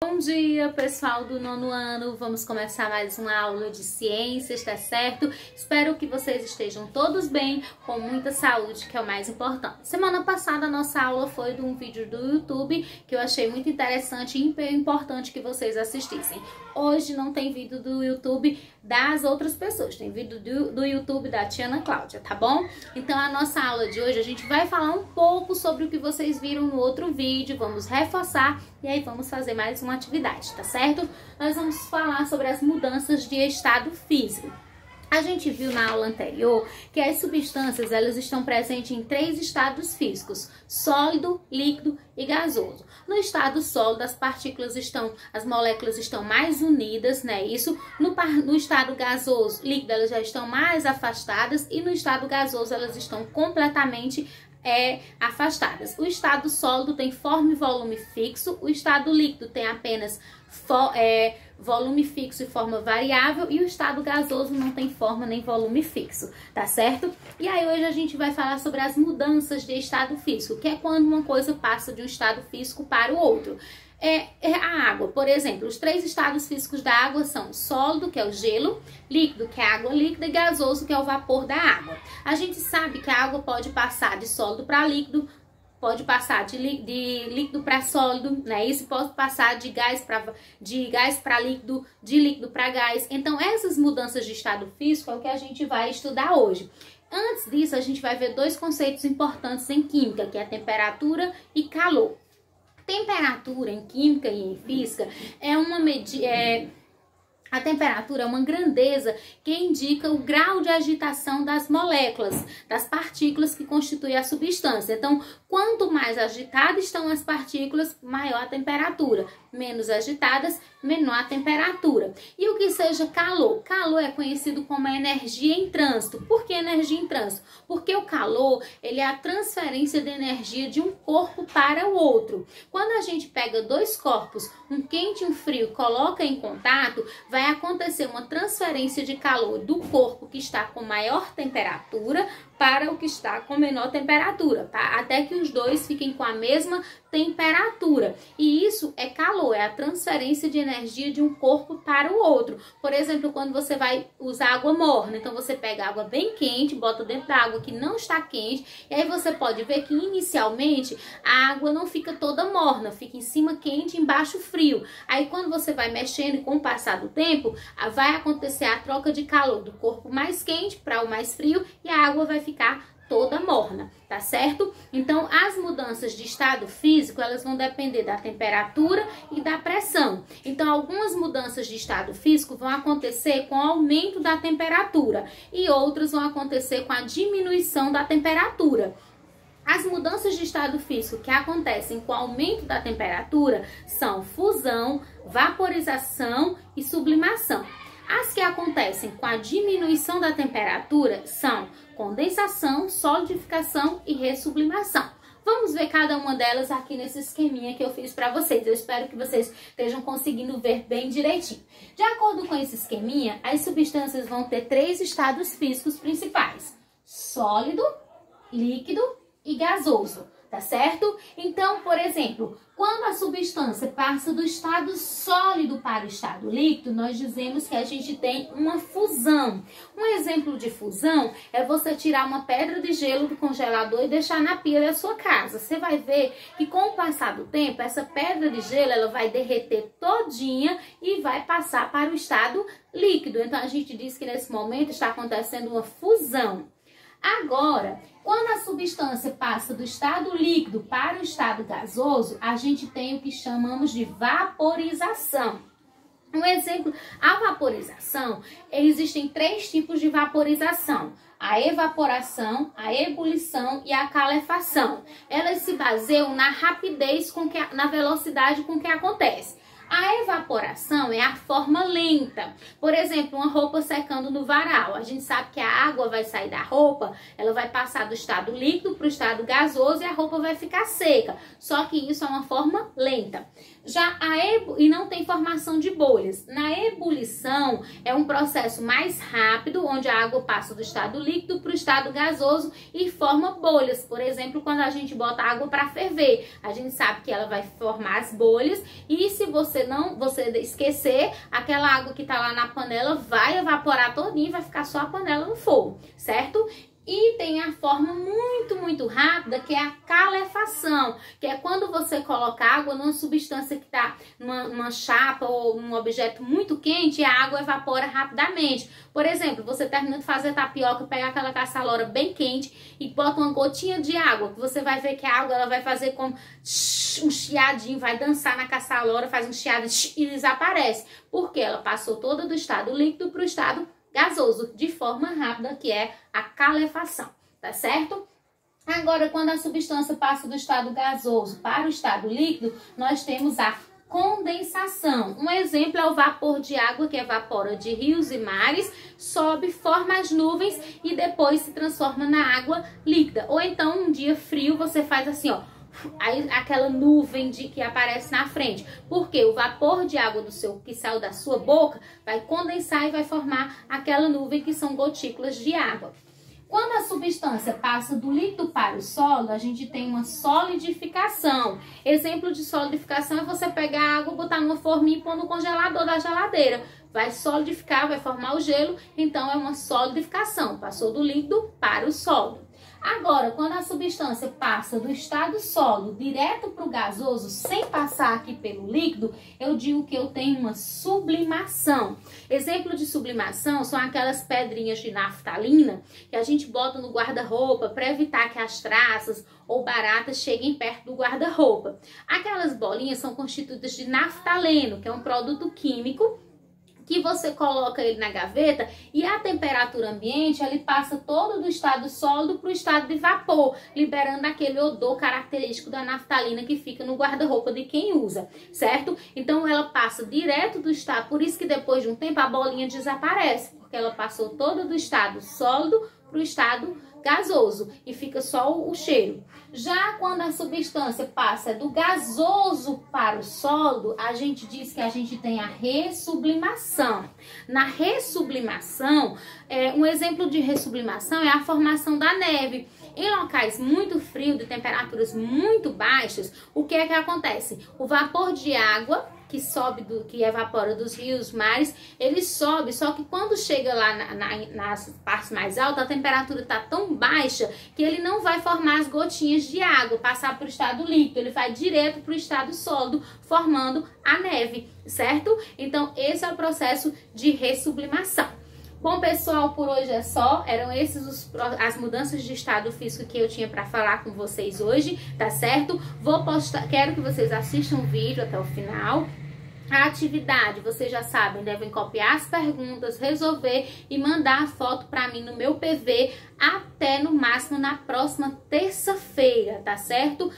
Bom dia, pessoal do nono ano. Vamos começar mais uma aula de ciências, tá certo? Espero que vocês estejam todos bem, com muita saúde, que é o mais importante. Semana passada a nossa aula foi de um vídeo do YouTube que eu achei muito interessante e importante que vocês assistissem. Hoje não tem vídeo do YouTube das outras pessoas, tem vídeo do YouTube da tia Ana Cláudia, tá bom? Então a nossa aula de hoje a gente vai falar um pouco sobre o que vocês viram no outro vídeo, vamos reforçar e aí vamos fazer mais uma atividade, tá certo? Nós vamos falar sobre as mudanças de estado físico. A gente viu na aula anterior que as substâncias elas estão presentes em 3 estados físicos: sólido, líquido e gasoso. No estado sólido, as moléculas estão mais unidas, né? Isso. No estado gasoso, líquido, elas já estão mais afastadas e no estado gasoso elas estão completamente afastadas. O estado sólido tem forma e volume fixo, o estado líquido tem apenas volume fixo e forma variável, e o estado gasoso não tem forma nem volume fixo, tá certo? E aí hoje a gente vai falar sobre as mudanças de estado físico, que é quando uma coisa passa de um estado físico para o outro. A água, por exemplo, os 3 estados físicos da água são sólido, que é o gelo, líquido, que é a água líquida, e gasoso, que é o vapor da água. A gente sabe que a água pode passar de sólido para líquido, pode passar de líquido para sólido, né? Isso pode passar de gás para líquido, de líquido para gás. Então, essas mudanças de estado físico é o que a gente vai estudar hoje. Antes disso, a gente vai ver 2 conceitos importantes em química, que é temperatura e calor. Temperatura em química e em física a temperatura é uma grandeza que indica o grau de agitação das moléculas, das partículas que constituem a substância. Então, quanto mais agitadas estão as partículas, maior a temperatura. Menos agitadas, menor a temperatura. E o que seja calor? Calor é conhecido como energia em trânsito. Por que energia em trânsito? Porque o calor, ele é a transferência de energia de um corpo para o outro. Quando a gente pega 2 corpos, um quente e um frio, coloca em contato, vai acontecer uma transferência de calor do corpo que está com maior temperatura para o que está com menor temperatura, tá? Até que os 2 fiquem com a mesma temperatura. E isso é calor, é a transferência de energia de um corpo para o outro. Por exemplo, quando você vai usar água morna, então você pega água bem quente, bota dentro da água que não está quente, e aí você pode ver que inicialmente a água não fica toda morna, fica em cima quente, embaixo frio. Aí quando você vai mexendo e com o passar do tempo, vai acontecer a troca de calor do corpo mais quente para o mais frio e a água vai ficar toda morna, tá certo? Então, as mudanças de estado físico, elas vão depender da temperatura e da pressão. Então, algumas mudanças de estado físico vão acontecer com o aumento da temperatura e outras vão acontecer com a diminuição da temperatura. As mudanças de estado físico que acontecem com o aumento da temperatura são fusão, vaporização e sublimação. As que acontecem com a diminuição da temperatura são condensação, solidificação e ressublimação. Vamos ver cada uma delas aqui nesse esqueminha que eu fiz para vocês. Eu espero que vocês estejam conseguindo ver bem direitinho. De acordo com esse esqueminha, as substâncias vão ter 3 estados físicos principais: sólido, líquido e gasoso, tá certo? Então, por exemplo, quando a substância passa do estado sólido para o estado líquido, nós dizemos que a gente tem uma fusão. Um exemplo de fusão é você tirar uma pedra de gelo do congelador e deixar na pia da sua casa. Você vai ver que com o passar do tempo, essa pedra de gelo ela vai derreter todinha e vai passar para o estado líquido. Então, a gente diz que nesse momento está acontecendo uma fusão. Agora, quando a substância passa do estado líquido para o estado gasoso, a gente tem o que chamamos de vaporização. Um exemplo, a vaporização, existem 3 tipos de vaporização: a evaporação, a ebulição e a calefação. Elas se baseiam na rapidez na velocidade com que acontece. A A evaporação é a forma lenta. Por exemplo, uma roupa secando no varal. A gente sabe que a água vai sair da roupa, ela vai passar do estado líquido para o estado gasoso e a roupa vai ficar seca. Só que isso é uma forma lenta. Já e não tem formação de bolhas. Na ebulição é um processo mais rápido, onde a água passa do estado líquido para o estado gasoso e forma bolhas. Por exemplo, quando a gente bota água para ferver, a gente sabe que ela vai formar as bolhas e se você esquecer, aquela água que está lá na panela vai evaporar todinha e vai ficar só a panela no fogo, certo? E tem a forma muito rápida, que é a calefação, que é quando você coloca água numa substância que está numa chapa ou num objeto muito quente e a água evapora rapidamente. Por exemplo, você termina de fazer tapioca, pega aquela caçalora bem quente e bota uma gotinha de água, que você vai ver que a água ela vai fazer como um chiadinho, vai dançar na caçalora, faz um chiado e desaparece. Porque ela passou toda do estado líquido para o estado gasoso, de forma rápida, que é a calefação, tá certo? Agora, quando a substância passa do estado gasoso para o estado líquido, nós temos a condensação. Um exemplo é o vapor de água que evapora de rios e mares, sobe, forma as nuvens e depois se transforma na água líquida. Ou então, um dia frio, você faz assim, ó, aí aquela nuvem que aparece na frente, porque o vapor de água que saiu da sua boca vai condensar e vai formar aquela nuvem que são gotículas de água. Quando a substância passa do líquido para o sólido, a gente tem uma solidificação. Exemplo de solidificação é você pegar a água, botar numa forminha e pôr no congelador da geladeira. Vai solidificar, vai formar o gelo, então é uma solidificação. Passou do líquido para o sólido. Agora, quando a substância passa do estado sólido direto para o gasoso, sem passar aqui pelo líquido, eu digo que eu tenho uma sublimação. Exemplo de sublimação são aquelas pedrinhas de naftalina que a gente bota no guarda-roupa para evitar que as traças ou baratas cheguem perto do guarda-roupa. Aquelas bolinhas são constituídas de naftaleno, que é um produto químico que você coloca ele na gaveta e a temperatura ambiente ele passa todo do estado sólido para o estado de vapor, liberando aquele odor característico da naftalina que fica no guarda-roupa de quem usa, certo? Então ela passa direto do estado, por isso que depois de um tempo a bolinha desaparece, porque ela passou toda do estado sólido para o estado gasoso e fica só o cheiro. Já quando a substância passa do gasoso para o sólido, a gente diz que a gente tem a ressublimação. Na ressublimação, um exemplo de ressublimação é a formação da neve. Em locais muito frios, de temperaturas muito baixas, o que é que acontece? O vapor de água que sobe, que evapora dos rios, mares, ele sobe, só que quando chega lá nas partes mais altas, a temperatura está tão baixa que ele não vai formar as gotinhas de água, passar para o estado líquido, ele vai direto para o estado sólido, formando a neve, certo? Então, esse é o processo de ressublimação. Bom, pessoal, por hoje é só. Eram esses as mudanças de estado físico que eu tinha para falar com vocês hoje, tá certo? Vou postar, quero que vocês assistam o vídeo até o final. A atividade, vocês já sabem, devem copiar as perguntas, resolver e mandar a foto para mim no meu PV até no máximo na próxima terça-feira, tá certo?